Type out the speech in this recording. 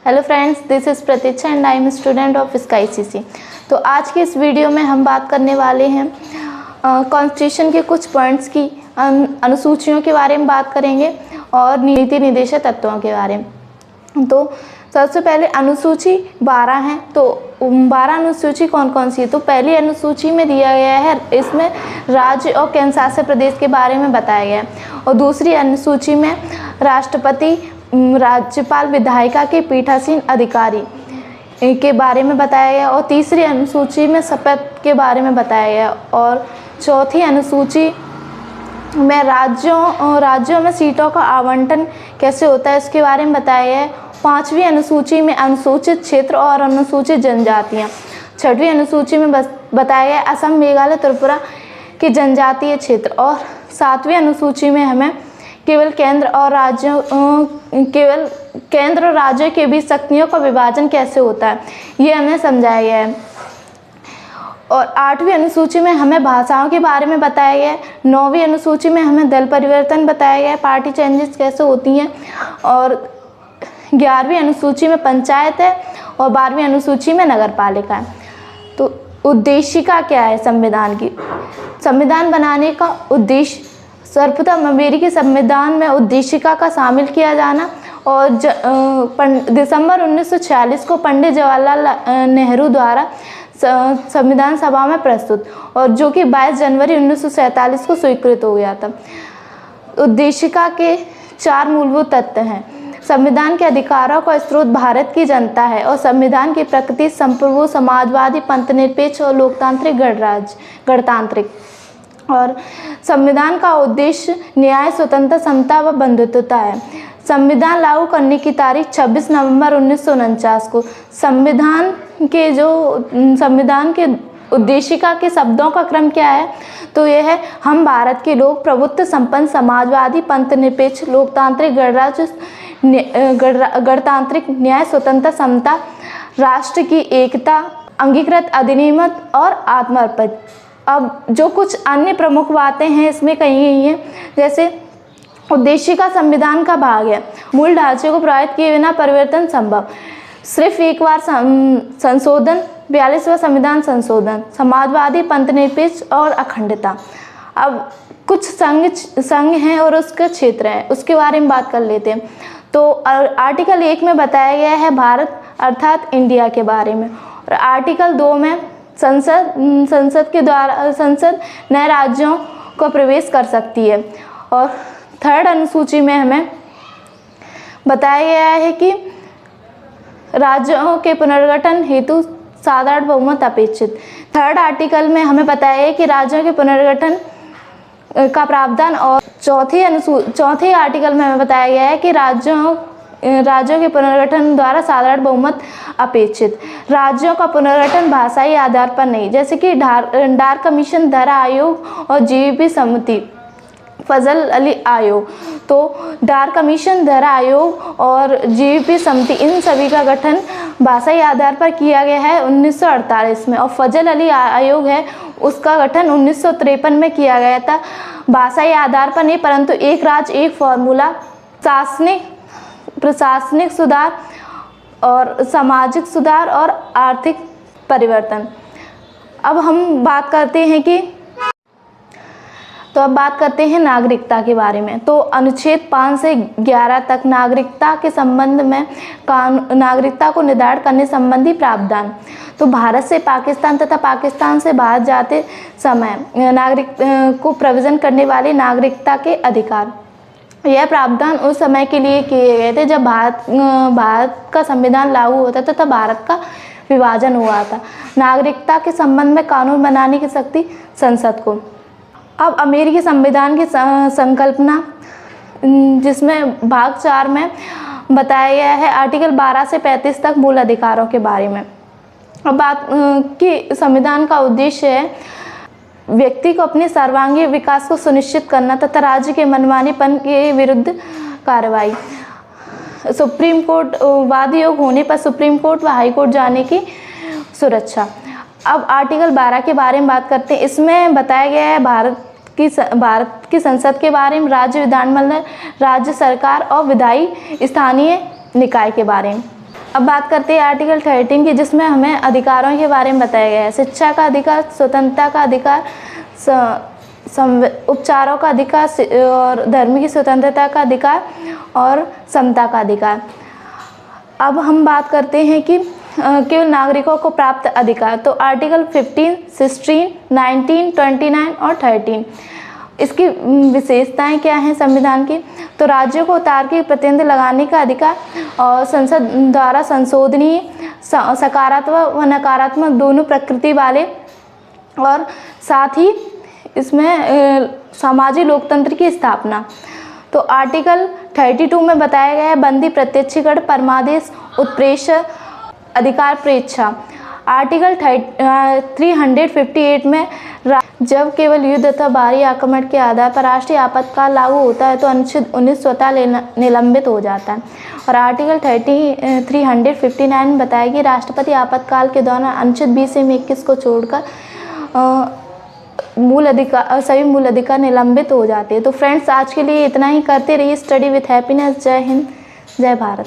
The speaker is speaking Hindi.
Hello friends, this is Pratiksha and I am student of SkyCC। तो आज की इस वीडियो में हम बात करने वाले हैं कॉन्स्टिट्यूशन के कुछ पॉइंट्स की, अनुसूचियों के बारे में बात करेंगे और नीति निर्देशक तत्वों के बारे में। तो सबसे पहले अनुसूची 12 हैं। तो 12 अनुसूची कौन कौन सी है? तो पहली अनुसूची में दिया गया है, इसमें राज्य और केंद्र शासित प्रदेश के बारे में बताया गया है। और दूसरी अनुसूची में राष्ट्रपति, राज्यपाल, विधायिका के पीठासीन अधिकारी के बारे में बताया गया। और तीसरी अनुसूची में शपथ के बारे में बताया गया। और चौथी अनुसूची में राज्यों में सीटों का आवंटन कैसे होता है इसके बारे में बताया गया है। पांचवी अनुसूची में अनुसूचित क्षेत्र और अनुसूचित जनजातियाँ। छठवीं अनुसूची में बताया गया असम, मेघालय, त्रिपुरा के जनजातीय क्षेत्र। और सातवीं अनुसूची में हमें केवल केंद्र और राज्यों के बीच शक्तियों का विभाजन कैसे होता है ये हमें समझाया गया है। और आठवीं अनुसूची में हमें भाषाओं के बारे में बताया गया है। नौवीं अनुसूची में हमें दल परिवर्तन बताया गया है, पार्टी चेंजेस कैसे होती हैं। और 11वीं अनुसूची में पंचायत है और 12वीं अनुसूची में नगर पालिका है। तो उद्देशिका क्या है संविधान की? संविधान बनाने का उद्देश्य सर्वप्रथम अमेरिकी संविधान में उद्देशिका का शामिल किया जाना और दिसंबर 1946 को पंडित जवाहरलाल नेहरू द्वारा संविधान सभा में प्रस्तुत, और जो कि 22 जनवरी 1947 को स्वीकृत हो गया था। उद्देशिका के 4 मूलभूत तत्व हैं। संविधान के अधिकारों का स्रोत भारत की जनता है और संविधान की प्रकृति संप्रभु, समाजवादी, पंथनिरपेक्ष और लोकतांत्रिक गणतांत्रिक। और संविधान का उद्देश्य न्याय, स्वतंत्रता, समता व बंधुत्वता है। संविधान लागू करने की तारीख 26 नवंबर 1949 को। संविधान के उद्देशिका के शब्दों का क्रम क्या है? तो यह है, हम भारत के लोग प्रभुत्व संपन्न, समाजवादी, पंथनिरपेक्ष, लोकतांत्रिक, गणतांत्रिक, न्याय, स्वतंत्रता, समता, राष्ट्र की एकता, अंगीकृत, अधिनियमित और आत्मर्पित। अब जो कुछ अन्य प्रमुख बातें हैं इसमें कही गई हैं, जैसे उद्देशिका संविधान का भाग है। मूल ढांचे को प्रभावित किए बिना परिवर्तन संभव, सिर्फ एक बार संशोधन, 42वां संविधान संशोधन, समाजवादी, पंथनिरपेक्ष और अखंडता। अब कुछ संघ हैं और उसके क्षेत्र हैं, उसके बारे में बात कर लेते हैं। तो आर्टिकल 1 में बताया गया है भारत अर्थात इंडिया के बारे में। और आर्टिकल 2 में संसद नए राज्यों को प्रवेश कर सकती है। और थर्ड अनुसूची में हमें बताया गया है कि राज्यों के पुनर्गठन हेतु साधारण बहुमत अपेक्षित। थर्ड आर्टिकल में हमें बताया है कि राज्यों के पुनर्गठन का प्रावधान। और चौथे आर्टिकल में हमें बताया गया है कि राज्यों के पुनर्गठन द्वारा साधारण बहुमत अपेक्षित। राज्यों का पुनर्गठन भाषाई आधार पर नहीं, जैसे कि डार कमीशन, धरा आयोग और जीवीपी समिति, फजल अली आयोग। तो डार कमीशन, धरा आयोग और जीवीपी समिति, इन सभी का गठन भाषाई आधार पर किया गया है 1948 में। और फजल अली आयोग है, उसका गठन 1953 में किया गया था, भाषाई आधार पर नहीं परंतु एक राज्य एक फॉर्मूला, प्रशासनिक सुधार और सामाजिक सुधार और आर्थिक परिवर्तन। अब हम बात करते हैं नागरिकता के बारे में। तो अनुच्छेद 5 से 11 तक नागरिकता के संबंध में नागरिकता को निर्धारित करने संबंधी प्रावधान। तो भारत से पाकिस्तान तथा पाकिस्तान से बाहर जाते समय नागरिक को प्रोविजन करने वाली नागरिकता के अधिकार, यह प्रावधान उस समय के लिए किए गए थे जब भारत का संविधान लागू होता था, तब भारत का विभाजन हुआ था। नागरिकता के संबंध में कानून बनाने की शक्ति संसद को। अब अमेरिकी संविधान की संकल्पना, जिसमें भाग 4 में बताया गया है आर्टिकल 12 से 35 तक मूल अधिकारों के बारे में। अब बात कि संविधान का उद्देश्य है व्यक्ति को अपने सर्वांगीण विकास को सुनिश्चित करना तथा राज्य के मनमानेपन के विरुद्ध कार्रवाई। सुप्रीम कोर्ट वाद योग होने पर सुप्रीम कोर्ट व हाई कोर्ट जाने की सुरक्षा। अब आर्टिकल 12 के बारे में बात करते हैं। इसमें बताया गया है भारत की संसद के बारे में, राज्य विधानमंडल, राज्य सरकार और विधायी स्थानीय निकाय के बारे में। अब बात करते हैं आर्टिकल 13 की, जिसमें हमें अधिकारों के बारे में बताया गया है। शिक्षा का अधिकार, स्वतंत्रता का अधिकार, उपचारों का अधिकार और धर्म की स्वतंत्रता का अधिकार और समता का अधिकार। अब हम बात करते हैं कि केवल नागरिकों को प्राप्त अधिकार। तो आर्टिकल 15, 16, 19, 29 और 13, इसकी विशेषताएं क्या हैं संविधान की? तो राज्यों को तार्किक प्रतिनिधि लगाने का अधिकार और संसद द्वारा संशोधनीय, सकारात्मक व नकारात्मक दोनों प्रकृति वाले, और साथ ही इसमें सामाजिक लोकतंत्र की स्थापना। तो आर्टिकल 32 में बताया गया है बंदी, प्रत्यक्षीकरण, परमादेश, उत्प्रेक्षण, अधिकार प्रेक्षा। आर्टिकल 358 में जब केवल युद्ध अथवा बाहरी आक्रमण के आधार पर राष्ट्रीय आपातकाल लागू होता है तो अनुच्छेद 19 स्वतः निलंबित हो जाता है। और आर्टिकल 359 में बताया कि राष्ट्रपति आपातकाल के दौरान अनुच्छेद 20 में 21 को छोड़कर सभी मूल अधिकार निलंबित हो जाते हैं। तो फ्रेंड्स, आज के लिए इतना ही। करते रहिए स्टडी विथ हैप्पीनेस। जय हिंद, जय भारत।